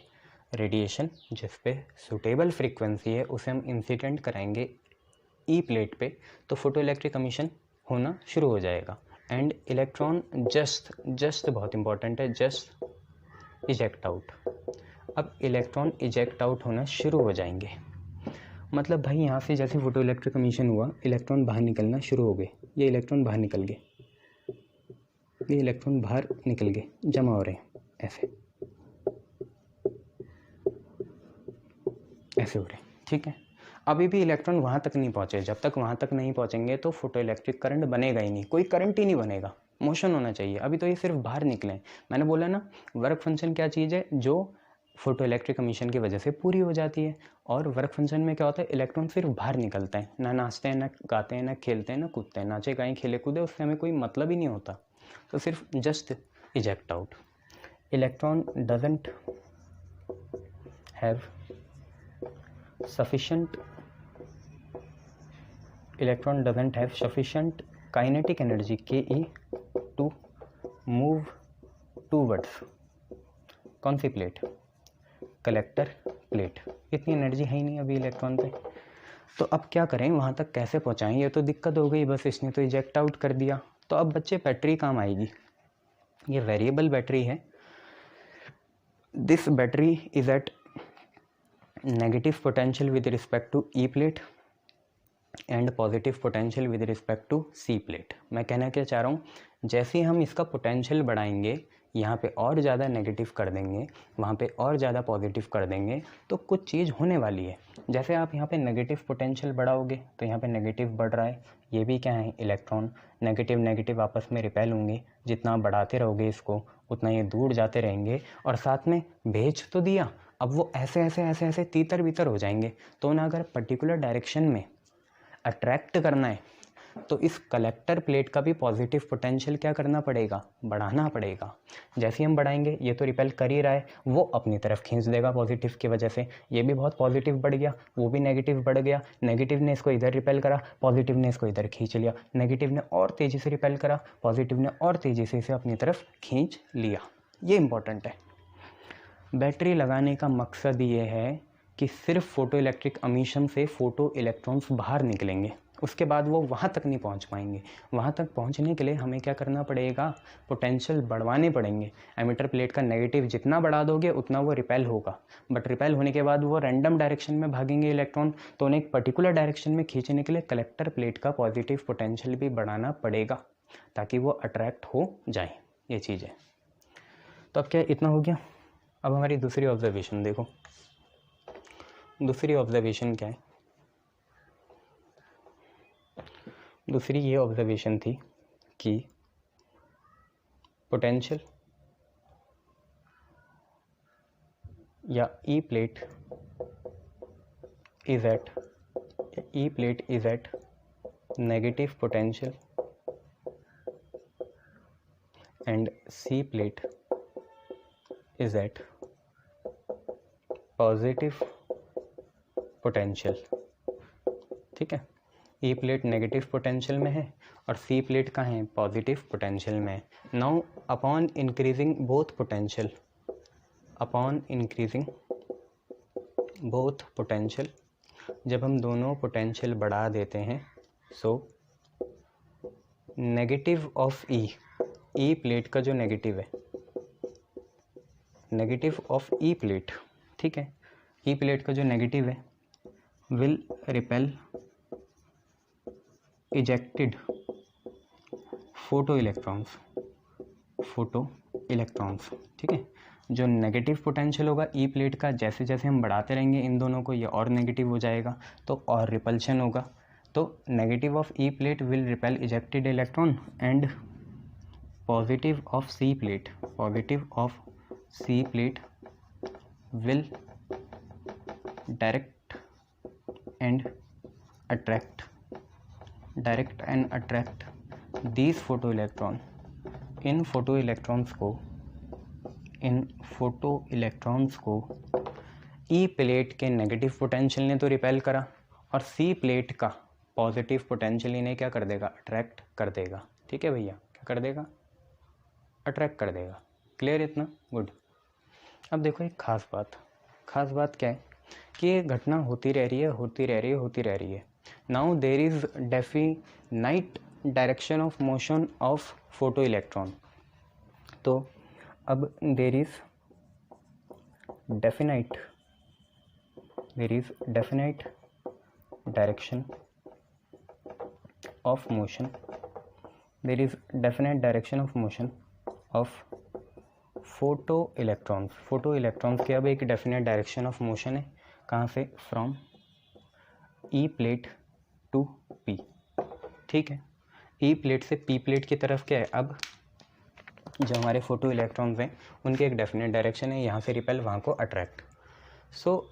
रेडिएशन जिस पे सुटेबल फ्रीक्वेंसी है उसे हम इंसिडेंट कराएंगे ई प्लेट पे तो फोटो इलेक्ट्रिक एमिशन होना शुरू हो जाएगा एंड इलेक्ट्रॉन जस्ट बहुत इंपॉर्टेंट है, जस्ट इजेक्ट आउट। अब इलेक्ट्रॉन इजेक्ट आउट होना शुरू हो जाएंगे, मतलब भाई यहाँ से जैसे फोटो इलेक्ट्रिक एमिशन हुआ इलेक्ट्रॉन बाहर निकलना शुरू हो गए। ये इलेक्ट्रॉन बाहर निकल गए, ये इलेक्ट्रॉन बाहर निकल गए, जमा हो रहे हैं, ऐसे हो रहे हैं। ठीक है, अभी भी इलेक्ट्रॉन वहाँ तक नहीं पहुँचे। जब तक वहाँ तक नहीं पहुँचेंगे तो फोटो इलेक्ट्रिक करंट बनेगा ही नहीं, कोई करंट ही नहीं बनेगा, मोशन होना चाहिए। अभी तो ये सिर्फ बाहर निकले। मैंने बोला ना वर्क फंक्शन क्या चीज़ है जो फोटो इलेक्ट्रिक एमिशन की वजह से पूरी हो जाती है। और वर्क फंक्शन में क्या होता है, इलेक्ट्रॉन सिर्फ बाहर निकलते हैं, ना नाचते हैं, ना गाते हैं, ना खेलते हैं, ना कूदते हैं। नाचे गाएं खेले कूदे उससे हमें कोई मतलब ही नहीं होता, तो सिर्फ just eject out. Electron doesn't have sufficient kinetic energy Ke to move towards कौन सी प्लेट, कलेक्टर प्लेट। इतनी एनर्जी है ही नहीं अभी इलेक्ट्रॉन पे, तो अब क्या करें, वहाँ तक कैसे पहुँचाएं, ये तो दिक्कत हो गई। बस इसने तो इजेक्ट आउट कर दिया। तो अब बच्चे बैटरी काम आएगी, ये वेरिएबल बैटरी है। This battery is at negative potential with respect to E plate and positive potential with respect to C plate. मैं कहना क्या चाह रहा हूँ, जैसे ही हम इसका पोटेंशियल बढ़ाएंगे, यहाँ पे और ज़्यादा नेगेटिव कर देंगे, वहाँ पे और ज़्यादा पॉजिटिव कर देंगे, तो कुछ चीज़ होने वाली है। जैसे आप यहाँ पे नेगेटिव पोटेंशियल बढ़ाओगे तो यहाँ पे नेगेटिव बढ़ रहा है, ये भी क्या है, इलेक्ट्रॉन। नेगेटिव नेगेटिव आपस में रिपेल होंगे, जितना बढ़ाते रहोगे इसको उतना ये दूर जाते रहेंगे। और साथ में भेज तो दिया, अब वो ऐसे ऐसे ऐसे ऐसे तीतर बीतर हो जाएंगे। तो उन्हें अगर पर्टिकुलर डायरेक्शन में अट्रैक्ट करना है तो इस कलेक्टर प्लेट का भी पॉजिटिव पोटेंशियल क्या करना पड़ेगा, बढ़ाना पड़ेगा। जैसे ही हम बढ़ाएंगे, ये तो रिपेल कर ही रहा है, वो अपनी तरफ खींच देगा पॉजिटिव की वजह से। ये भी बहुत पॉजिटिव बढ़ गया, वो भी नेगेटिव बढ़ गया। नेगेटिव ने इसको इधर रिपेल करा, पॉजिटिव ने इसको इधर खींच लिया। नेगेटिव ने और तेज़ी से रिपेल करा, पॉजिटिव ने और तेज़ी से इसे अपनी तरफ खींच लिया। ये इंपॉर्टेंट है। बैटरी लगाने का मकसद ये है कि सिर्फ फोटो इलेक्ट्रिक एमिशन से फोटो इलेक्ट्रॉन्स बाहर निकलेंगे उसके बाद वो वहाँ तक नहीं पहुँच पाएंगे। वहाँ तक पहुँचने के लिए हमें क्या करना पड़ेगा, पोटेंशियल बढ़वाने पड़ेंगे। एमिटर प्लेट का नेगेटिव जितना बढ़ा दोगे उतना वो रिपेल होगा, बट रिपेल होने के बाद वो रैंडम डायरेक्शन में भागेंगे इलेक्ट्रॉन, तो उन्हें एक पर्टिकुलर डायरेक्शन में खींचने के लिए कलेक्टर प्लेट का पॉजिटिव पोटेंशियल भी बढ़ाना पड़ेगा ताकि वो अट्रैक्ट हो जाए। ये चीज़ है। तो अब क्या इतना हो गया। अब हमारी दूसरी ऑब्जर्वेशन देखो। दूसरी ऑब्जर्वेशन क्या है, दूसरी ये ऑब्जर्वेशन थी कि पोटेंशियल या E plate is at negative potential and C plate is at positive potential. ठीक है, ई प्लेट नेगेटिव पोटेंशियल में है और सी प्लेट का है पॉजिटिव पोटेंशियल में है। Now upon increasing both potential, upon increasing both potential, जब हम दोनों पोटेंशियल बढ़ा देते हैं, so negative of E plate का जो नेगेटिव है, नेगेटिव ऑफ ई प्लेट, ठीक है, ई प्लेट का जो नेगेटिव है will repel ejected photo electrons, ठीक है। जो नेगेटिव पोटेंशियल होगा ई प्लेट का, जैसे जैसे हम बढ़ाते रहेंगे इन दोनों को, ये और नेगेटिव हो जाएगा तो और रिपल्शन होगा। तो negative of E plate will repel ejected electron and positive of C plate, will direct and attract these photoelectron। इन फोटो इलेक्ट्रॉन्स को ई प्लेट के नेगेटिव पोटेंशियल ने तो रिपेल करा और सी प्लेट का पॉजिटिव पोटेंशियल इन्हें क्या कर देगा, अट्रैक्ट कर देगा। ठीक है भैया, क्या कर देगा, अट्रैक्ट कर देगा। क्लियर इतना, गुड। अब देखो एक खास बात क्या है कि ये घटना होती रह रही है। Now there is definite direction of motion of photo electron. तो अब there is definite direction of motion, of photo electrons की अब एक डेफिनेट डायरेक्शन ऑफ मोशन है। कहाँ से, from E plate to P. ठीक है, ई प्लेट से पी प्लेट की तरफ क्या है, अब जो हमारे फोटो इलेक्ट्रॉन्स हैं उनकी एक डेफिनेट डायरेक्शन है, यहाँ से रिपेल, वहाँ को अट्रैक्ट। सो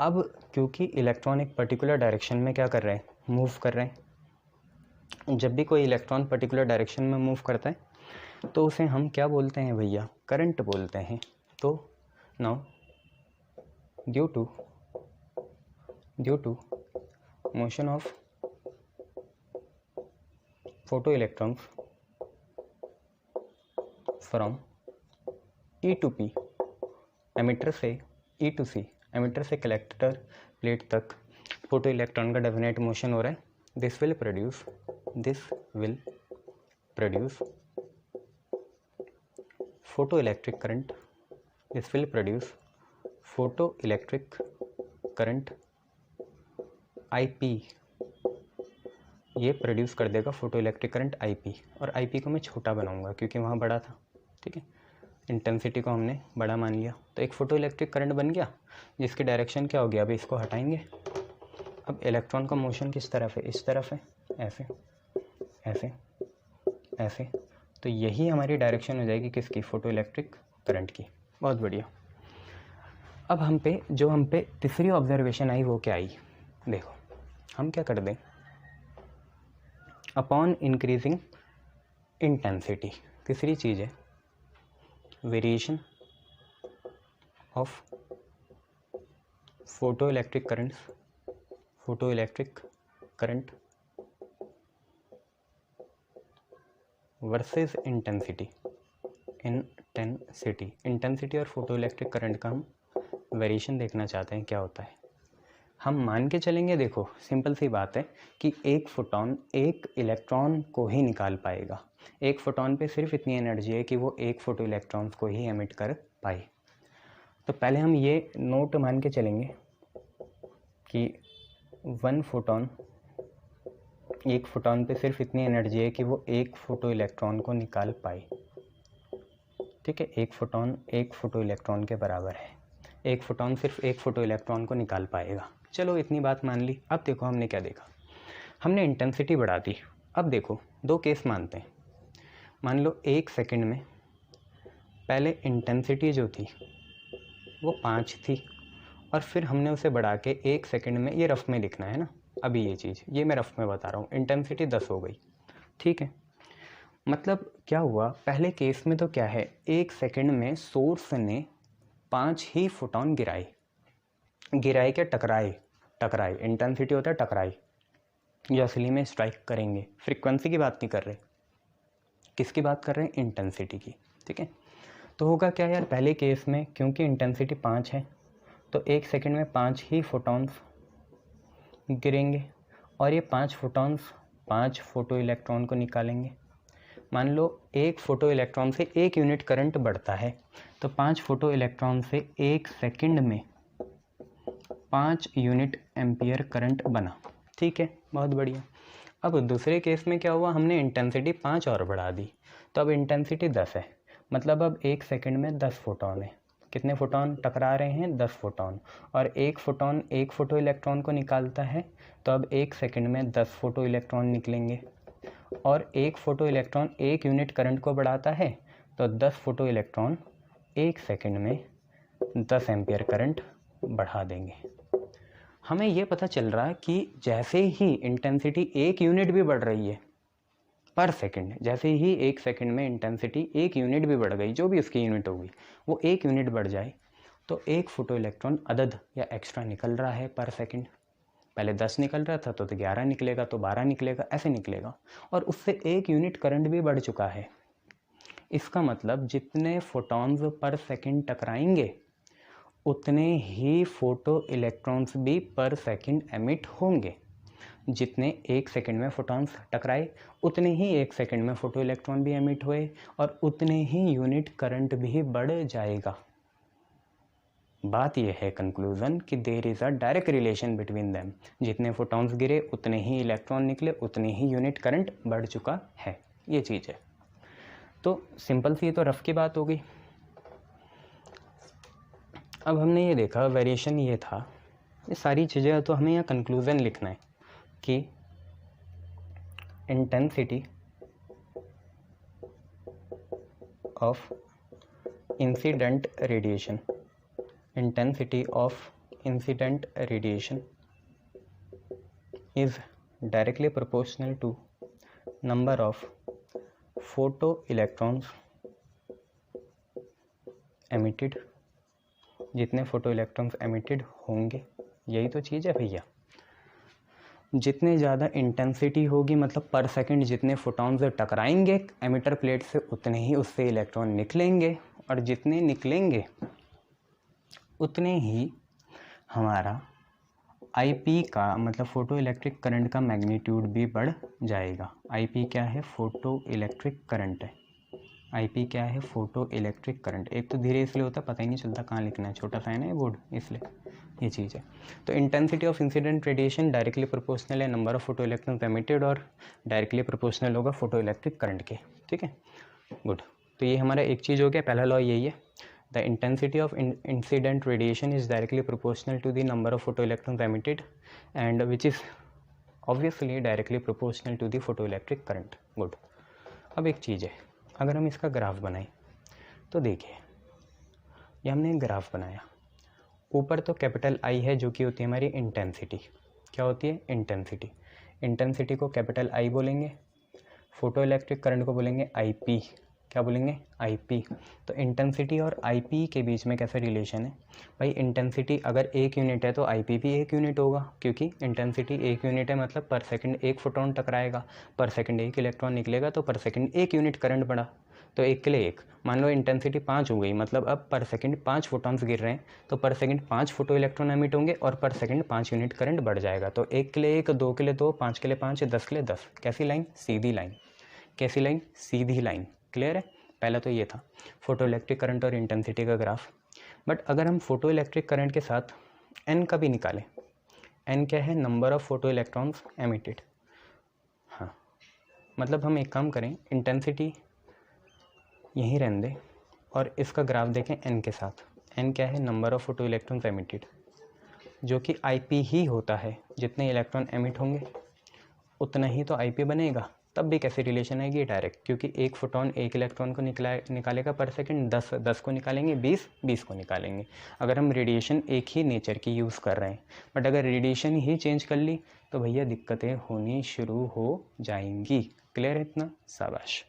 अब क्योंकि इलेक्ट्रॉन एक पर्टिकुलर डायरेक्शन में क्या कर रहे हैं, मूव कर रहे हैं। जब भी कोई इलेक्ट्रॉन पर्टिकुलर डायरेक्शन में मूव करता है तो उसे हम क्या बोलते हैं भैया, करंट बोलते हैं। तो now due to motion of photo electrons from E to P, emitter से ई टू सी, एमिटर से कलेक्टर प्लेट तक फोटो इलेक्ट्रॉन का डेफिनेट मोशन हो रहा है। This will produce photo electric current, IP। ये प्रोड्यूस कर देगा फोटो इलेक्ट्रिक करंट IP, और IP को मैं छोटा बनाऊंगा क्योंकि वहाँ बड़ा था। ठीक है, इंटेंसिटी को हमने बड़ा मान लिया, तो एक फोटो इलेक्ट्रिक करंट बन गया जिसकी डायरेक्शन क्या हो गया, अभी इसको हटाएंगे। अब इलेक्ट्रॉन का मोशन किस तरफ है, इस तरफ है, ऐसे ऐसे ऐसे, तो यही हमारी डायरेक्शन हो जाएगी किसकी, फोटो इलेक्ट्रिक करंट की। बहुत बढ़िया। अब हम पे तीसरी ऑब्जर्वेशन आई, वो क्या आई, देखो हम क्या कर दें, अपॉन इंक्रीजिंग इंटेंसिटी, तीसरी चीज़ है variation of photo electric current versus intensity और फोटो इलेक्ट्रिक करंट का हम वेरिएशन देखना चाहते हैं क्या होता है। हम मान के चलेंगे, देखो सिंपल सी बात है कि एक फोटॉन एक इलेक्ट्रॉन को ही निकाल पाएगा। एक फोटॉन पे सिर्फ इतनी एनर्जी है कि वो एक फोटो इलेक्ट्रॉन्स को ही एमिट कर पाए। तो पहले हम ये नोट मान के चलेंगे कि वन फोटॉन, एक फोटॉन पे सिर्फ इतनी एनर्जी है कि वो एक फोटो इलेक्ट्रॉन को निकाल पाए। ठीक है, एक फोटॉन एक फोटो इलेक्ट्रॉन के बराबर है। एक फोटॉन सिर्फ एक फोटो इलेक्ट्रॉन को निकाल पाएगा। चलो इतनी बात मान ली। अब देखो हमने क्या देखा, हमने इंटेंसिटी बढ़ा दी। अब देखो दो केस मानते हैं। मान लो 1 सेकंड में पहले इंटेंसिटी जो थी वो 5 थी और फिर हमने उसे बढ़ा के 1 सेकंड में, ये रफ़ में लिखना है ना अभी ये चीज़, ये मैं रफ़ में बता रहा हूँ, इंटेंसिटी 10 हो गई। ठीक है, मतलब क्या हुआ, पहले केस में तो क्या है, 1 सेकंड में सोर्स ने 5 ही फोटॉन गिराए क्या टकराए, इंटेंसिटी होता है टकराए, जो असली में स्ट्राइक करेंगे। फ्रीक्वेंसी की बात नहीं कर रहे, किसकी बात कर रहे हैं, इंटेंसिटी की। ठीक है, तो होगा क्या यार, पहले केस में क्योंकि इंटेंसिटी 5 है तो 1 सेकंड में 5 ही फोटॉन्स गिरेंगे और ये 5 फोटॉन्स 5 फोटो इलेक्ट्रॉन को निकालेंगे। मान लो एक फोटो इलेक्ट्रॉन से 1 यूनिट करंट बढ़ता है तो 5 फोटो इलेक्ट्रॉन से 1 सेकंड में 5 यूनिट एम्पियर करंट बना। ठीक है, बहुत बढ़िया। अब दूसरे केस में क्या हुआ, हमने इंटेंसिटी 5 और बढ़ा दी, तो अब इंटेंसिटी 10 है, मतलब अब 1 सेकंड में 10 फोटॉन है। कितने फोटॉन टकरा रहे हैं, 10 फोटॉन, और एक फोटॉन एक फोटो इलेक्ट्रॉन को निकालता है, तो अब 1 सेकंड में 10 फोटो इलेक्ट्रॉन निकलेंगे, और एक फोटो इलेक्ट्रॉन 1 यूनिट करंट को बढ़ाता है, तो 10 फोटो इलेक्ट्रॉन 1 सेकंड में 10 एम्पियर करंट बढ़ा देंगे। हमें ये पता चल रहा है कि जैसे ही इंटेंसिटी 1 यूनिट भी बढ़ रही है पर सेकंड, जैसे ही 1 सेकंड में इंटेंसिटी 1 यूनिट भी बढ़ गई, जो भी उसकी यूनिट होगी वो 1 यूनिट बढ़ जाए, तो एक फोटो इलेक्ट्रॉन अदद या एक्स्ट्रा निकल रहा है पर सेकंड। पहले 10 निकल रहा था तो 11 निकलेगा, तो 12 निकलेगा, ऐसे निकलेगा, और उससे 1 यूनिट करंट भी बढ़ चुका है। इसका मतलब जितने फोटॉन्स पर सेकंड टकराएंगे उतने ही फोटो इलेक्ट्रॉन्स भी पर सेकंड एमिट होंगे। जितने 1 सेकंड में फोटॉन्स टकराए उतने ही 1 सेकंड में फोटो इलेक्ट्रॉन भी एमिट हुए और उतने ही यूनिट करंट भी बढ़ जाएगा। बात यह है कंक्लूजन कि there is a direct relation between them. जितने फोटॉन्स गिरे उतने ही इलेक्ट्रॉन निकले, उतने ही यूनिट करंट बढ़ चुका है, ये चीज़ है। तो सिंपल सी तो रफ की बात हो गई। अब हमने ये देखा, वेरिएशन ये था, ये सारी चीज़ें, तो हमें यहाँ कंक्लूजन लिखना है कि intensity of incident radiation, intensity of incident radiation is directly proportional to number of photoelectrons emitted। जितने फोटो इलेक्ट्रॉन्स एमिटेड होंगे, यही तो चीज़ है भैया। जितने ज़्यादा इंटेंसिटी होगी, मतलब पर सेकंड जितने फोटॉन्स टकराएंगे एमिटर प्लेट से उतने ही उससे इलेक्ट्रॉन निकलेंगे, और जितने निकलेंगे उतने ही हमारा आईपी का, मतलब फोटो इलेक्ट्रिक करंट का मैग्नीट्यूड भी बढ़ जाएगा। आईपी क्या है, फोटो इलेक्ट्रिक करंट है। आईपी क्या है, फोटो इलेक्ट्रिक करंट। एक तो धीरे इसलिए होता है, पता ही नहीं चलता कहाँ लिखना है, छोटा सा है ना ये बोर्ड, इसलिए ये चीज़ है। तो intensity of incident radiation directly proportional है number of photo electrons emitted, और डायरेक्टली प्रोपोर्शनल होगा फोटो इलेक्ट्रिक करंट के। ठीक है, गुड। तो ये हमारा एक चीज़ हो गया, पहला लॉ यही है, the intensity of incident radiation is directly proportional to the number of photoelectrons emitted, and which is obviously directly proportional to the photoelectric current। Good. अब एक चीज़ है, अगर हम इसका ग्राफ बनाएं तो देखिए, ये हमने एक ग्राफ बनाया, ऊपर तो कैपिटल आई है जो कि होती है हमारी इंटेंसिटी। क्या होती है, इंटेंसिटी। इंटेंसिटी को कैपिटल आई बोलेंगे, फोटो इलेक्ट्रिक करंट को बोलेंगे आईपी। क्या बोलेंगे, आईपी। तो इंटेंसिटी और आईपी के बीच में कैसा रिलेशन है भाई, इंटेंसिटी अगर 1 यूनिट है तो आईपी भी 1 यूनिट होगा, क्योंकि इंटेंसिटी 1 यूनिट है, मतलब पर सेकंड 1 फोटॉन टकराएगा, पर सेकंड 1 इलेक्ट्रॉन निकलेगा, तो पर सेकंड 1 यूनिट करंट बढ़ा। तो एक के लिए एक, मान लो इंटेंसिटी 5 हो गई, मतलब अब पर सेकंड 5 फोटॉन्स गिर रहे हैं, तो पर सेकंड 5 फोटो इलेक्ट्रॉन एमिट होंगे और पर सेकंड 5 यूनिट करंट बढ़ जाएगा। तो एक के लिए एक, दो के लिए दो, 5 के लिए 5, 10 के लिए 10। कैसी लाइन? सीधी लाइन। कैसी लाइन? सीधी लाइन। क्लियर है? पहला तो ये था फोटो इलेक्ट्रिक करंट और इंटेंसिटी का ग्राफ। बट अगर हम फोटो इलेक्ट्रिक करंट के साथ एन का भी निकालें, एन क्या है? Number of photo electrons emitted. हाँ, मतलब हम एक काम करें, इंटेंसिटी यहीं रहने दें और इसका ग्राफ देखें एन के साथ। एन क्या है? Number of photo electrons emitted, जो कि आईपी ही होता है। जितने इलेक्ट्रॉन एमिट होंगे उतना ही तो आईपी बनेगा। तब भी कैसी रिलेशन आएगी? डायरेक्ट, क्योंकि एक फोटोन एक इलेक्ट्रॉन को निकालेगा पर सेकंड, 10 को निकालेंगे, 20 को निकालेंगे। अगर हम रेडिएशन एक ही नेचर की यूज़ कर रहे हैं, बट अगर रेडिएशन ही चेंज कर ली तो भैया दिक्कतें होनी शुरू हो जाएंगी। क्लियर है इतना? शाबाश।